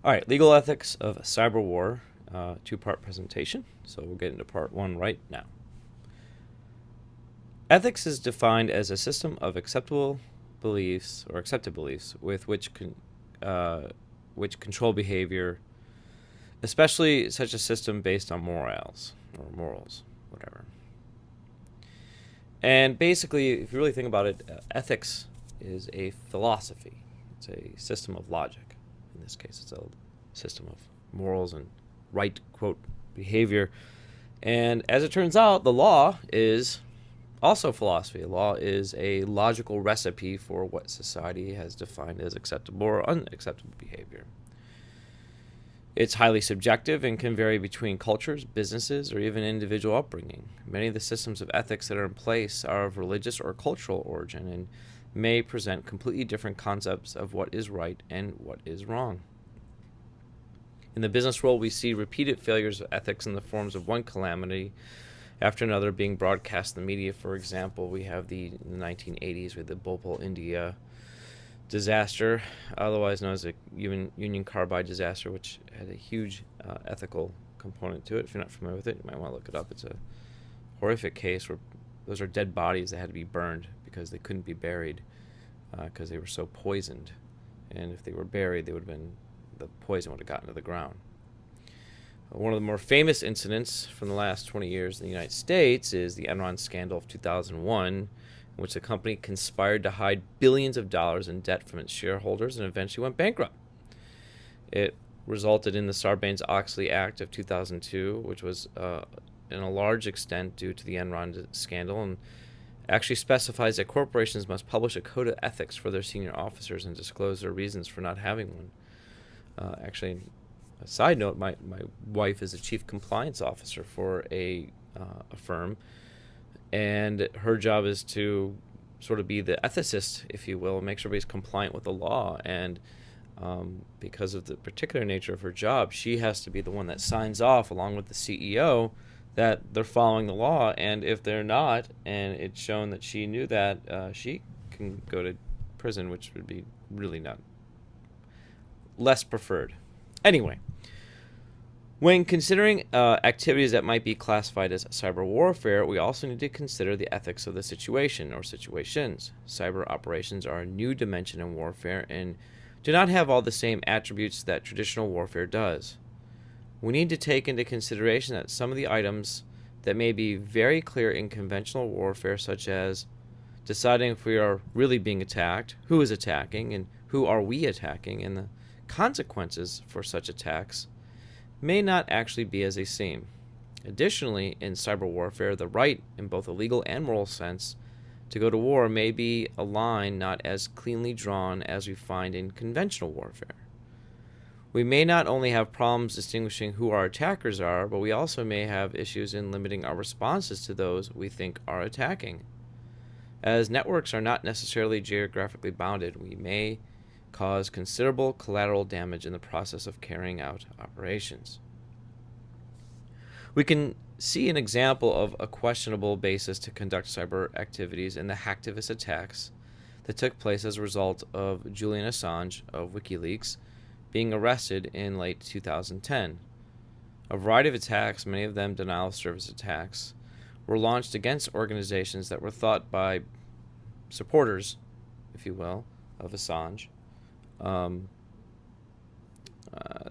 All right, legal ethics of cyber war, two-part presentation. So we'll get into part one right now. Ethics is defined as a system of acceptable beliefs or accepted beliefs with which control behavior, especially such a system based on morals, whatever. And basically, if you really think about it, ethics is a philosophy. It's a system of logic. In this case, it's a system of morals and right, quote, behavior. And as it turns out, the law is also philosophy. The law is a logical recipe for what society has defined as acceptable or unacceptable behavior. It's highly subjective and can vary between cultures, businesses, or even individual upbringing. Many of the systems of ethics that are in place are of religious or cultural origin and may present completely different concepts of what is right and what is wrong. In the business world, we see repeated failures of ethics in the forms of one calamity after another being broadcast in the media. For example, we have in the 1980s with the Bhopal, India disaster, otherwise known as the Union Carbide disaster, which had a huge ethical component to it. If you're not familiar with it, you might want to look it up. It's a horrific case where those are dead bodies that had to be burned because they couldn't be buried because they were so poisoned. And if they were buried, the poison would have gotten to the ground. One of the more famous incidents from the last 20 years in the United States is the Enron scandal of 2001, in which the company conspired to hide billions of dollars in debt from its shareholders and eventually went bankrupt. It resulted in the Sarbanes-Oxley Act of 2002, which was in a large extent due to the Enron scandal, and actually specifies that corporations must publish a code of ethics for their senior officers and disclose their reasons for not having one. Actually, a side note, my wife is a chief compliance officer for a firm, and her job is to sort of be the ethicist, if you will, and make sure everybody's compliant with the law. And because of the particular nature of her job, she has to be the one that signs off along with the CEO that they're following the law. And if they're not, and it's shown that she knew that, she can go to prison, which would be really not less preferred. Anyway, when considering activities that might be classified as cyber warfare, we also need to consider the ethics of the situation or situations. Cyber operations are a new dimension in warfare and do not have all the same attributes that traditional warfare does. We need to take into consideration that some of the items that may be very clear in conventional warfare, such as deciding if we are really being attacked, who is attacking, and who are we attacking, and the consequences for such attacks may not actually be as they seem. Additionally, in cyber warfare, the right, in both a legal and moral sense, to go to war may be a line not as cleanly drawn as we find in conventional warfare. We may not only have problems distinguishing who our attackers are, but we also may have issues in limiting our responses to those we think are attacking. As networks are not necessarily geographically bounded, we may cause considerable collateral damage in the process of carrying out operations. We can see an example of a questionable basis to conduct cyber activities in the hacktivist attacks that took place as a result of Julian Assange of WikiLeaks being arrested in late 2010. A variety of attacks, many of them denial of service attacks, were launched against organizations that were thought by supporters, if you will, of Assange.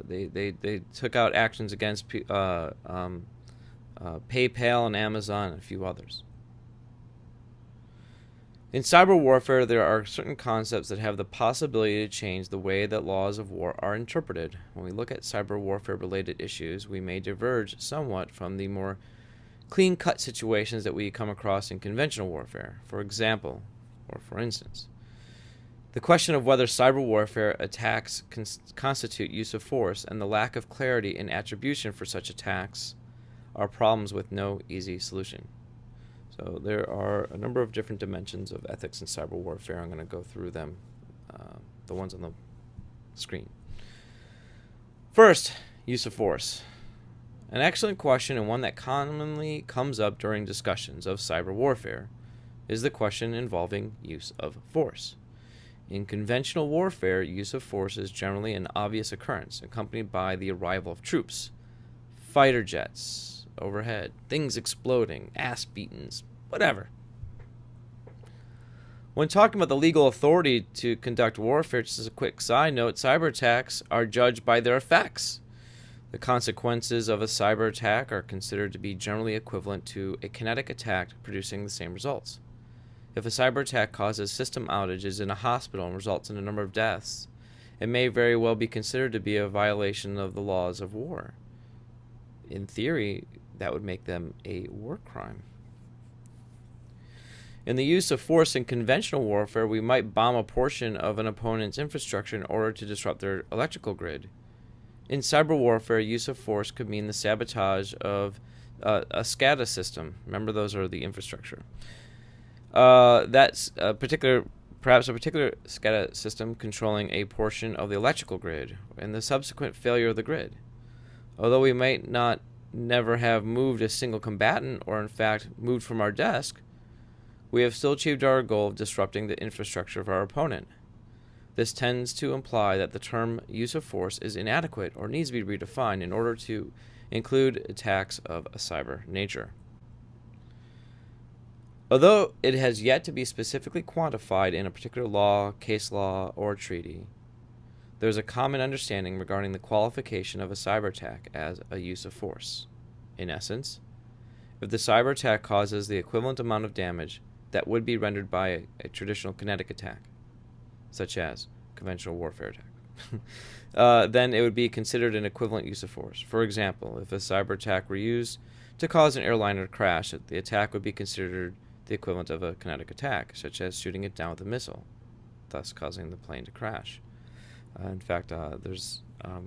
They took out actions against PayPal and Amazon and a few others. In cyber warfare, there are certain concepts that have the possibility to change the way that laws of war are interpreted. When we look at cyber warfare related issues, we may diverge somewhat from the more clean-cut situations that we come across in conventional warfare. For instance, the question of whether cyber warfare attacks constitute use of force and the lack of clarity in attribution for such attacks are problems with no easy solution. So there are a number of different dimensions of ethics in cyber warfare. I'm going to go through them, the ones on the screen. First, use of force. An excellent question, and one that commonly comes up during discussions of cyber warfare, is the question involving use of force. In conventional warfare, use of force is generally an obvious occurrence, accompanied by the arrival of troops, fighter jets overhead, things exploding, ass beatings, whatever. When talking about the legal authority to conduct warfare, just as a quick side note, cyber attacks are judged by their effects. The consequences of a cyber attack are considered to be generally equivalent to a kinetic attack producing the same results. If a cyber attack causes system outages in a hospital and results in a number of deaths, it may very well be considered to be a violation of the laws of war. In theory, that would make them a war crime. In the use of force in conventional warfare, we might bomb a portion of an opponent's infrastructure in order to disrupt their electrical grid. In cyber warfare, use of force could mean the sabotage of a SCADA system. Remember, those are the infrastructure. Perhaps a particular SCADA system controlling a portion of the electrical grid and the subsequent failure of the grid. Although we might not never have moved a single combatant or in fact moved from our desk, we have still achieved our goal of disrupting the infrastructure of our opponent. This tends to imply that the term use of force is inadequate or needs to be redefined in order to include attacks of a cyber nature. Although it has yet to be specifically quantified in a particular law, case law, or treaty, there is a common understanding regarding the qualification of a cyber attack as a use of force. In essence, if the cyber attack causes the equivalent amount of damage that would be rendered by a traditional kinetic attack, such as conventional warfare attack, then it would be considered an equivalent use of force. For example, if a cyber attack were used to cause an airliner to crash, the attack would be considered the equivalent of a kinetic attack, such as shooting it down with a missile, thus causing the plane to crash. In fact, there's a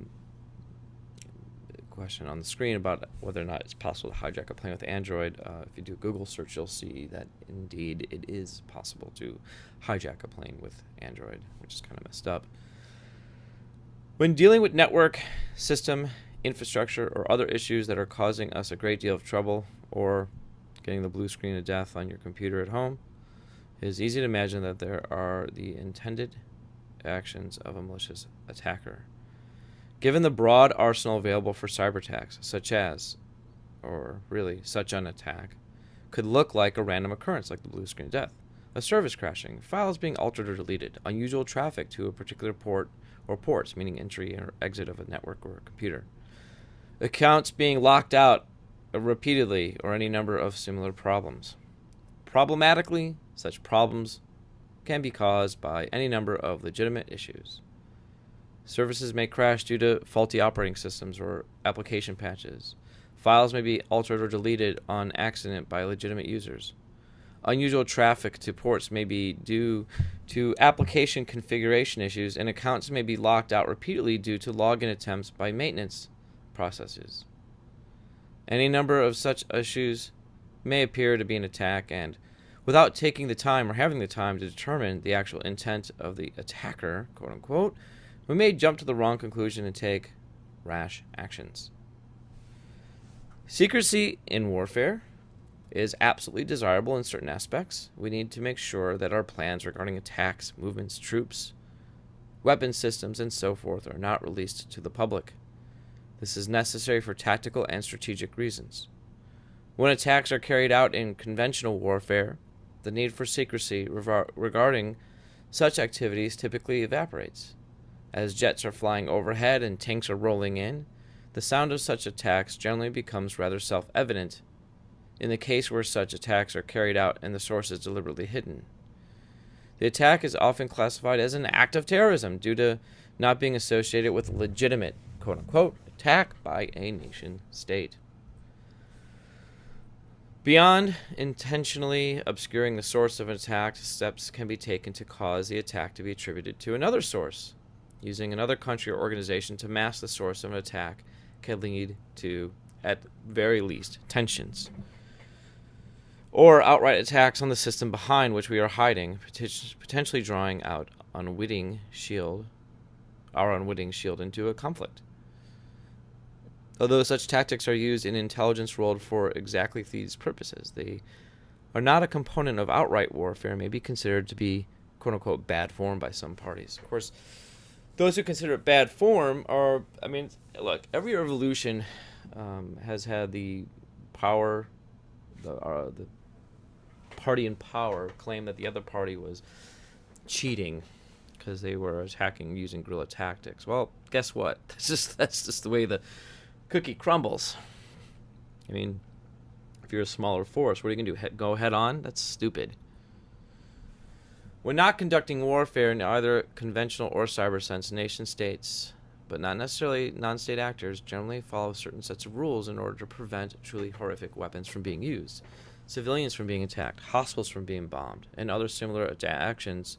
question on the screen about whether or not it's possible to hijack a plane with Android. If you do a Google search, you'll see that indeed it is possible to hijack a plane with Android, which is kind of messed up. When dealing with network, system, infrastructure, or other issues that are causing us a great deal of trouble, or getting the blue screen of death on your computer at home, it is easy to imagine that there are the intended actions of a malicious attacker. Given the broad arsenal available for cyber attacks, such an attack could look like a random occurrence like the blue screen of death, a service crashing, files being altered or deleted, unusual traffic to a particular port or ports, meaning entry or exit of a network or a computer, accounts being locked out repeatedly, or any number of similar problems. Problematically, such problems can be caused by any number of legitimate issues. Services may crash due to faulty operating systems or application patches. Files may be altered or deleted on accident by legitimate users. Unusual traffic to ports may be due to application configuration issues, and accounts may be locked out repeatedly due to login attempts by maintenance processes. Any number of such issues may appear to be an attack, and without taking the time or having the time to determine the actual intent of the attacker, quote unquote, we may jump to the wrong conclusion and take rash actions. Secrecy in warfare is absolutely desirable in certain aspects. We need to make sure that our plans regarding attacks, movements, troops, weapon systems, and so forth are not released to the public. This is necessary for tactical and strategic reasons. When attacks are carried out in conventional warfare, the need for secrecy regarding such activities typically evaporates. As jets are flying overhead and tanks are rolling in, the sound of such attacks generally becomes rather self-evident in the case where such attacks are carried out and the source is deliberately hidden. The attack is often classified as an act of terrorism due to not being associated with a legitimate, quote-unquote, attack by a nation state. Beyond intentionally obscuring the source of an attack, steps can be taken to cause the attack to be attributed to another source. Using another country or organization to mask the source of an attack can lead to, at very least, tensions, or outright attacks on the system behind which we are hiding, potentially drawing out our unwitting shield into a conflict. Although such tactics are used in intelligence world for exactly these purposes, they are not a component of outright warfare and may be considered to be quote-unquote bad form by some parties. Of course, those who consider it bad form are, I mean, look, every revolution has had the power, the party in power claim that the other party was cheating because they were attacking using guerrilla tactics. Well, guess what? That's just the way the cookie crumbles. I mean, if you're a smaller force, what are you going to do? Go head on? That's stupid. When not conducting warfare in either conventional or cyber sense, nation states, but not necessarily non-state actors, generally follow certain sets of rules in order to prevent truly horrific weapons from being used, civilians from being attacked, hospitals from being bombed, and other similar actions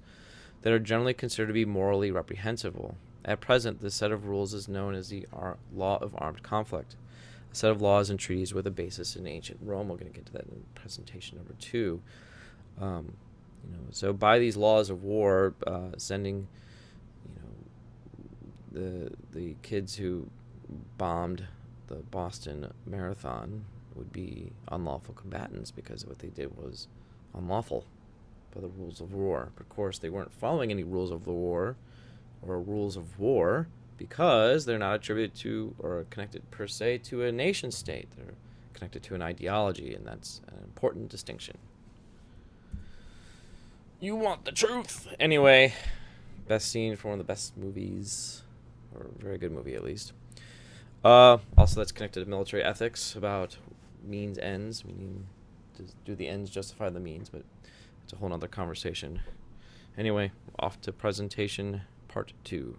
that are generally considered to be morally reprehensible. At present, this set of rules is known as the law of armed conflict, a set of laws and treaties with a basis in ancient Rome. We're going to get to that in presentation number 2. So by these laws of war, sending, the kids who bombed the Boston Marathon would be unlawful combatants because what they did was unlawful by the rules of war. But of course, they weren't following any rules of the war or rules of war because they're not attributed to or connected per se to a nation state. They're connected to an ideology, and that's an important distinction. You want the truth! Anyway, best scene for one of the best movies, or a very good movie at least. Also, that's connected to military ethics about means ends, meaning do the ends justify the means, but it's a whole other conversation. Anyway, off to presentation part 2.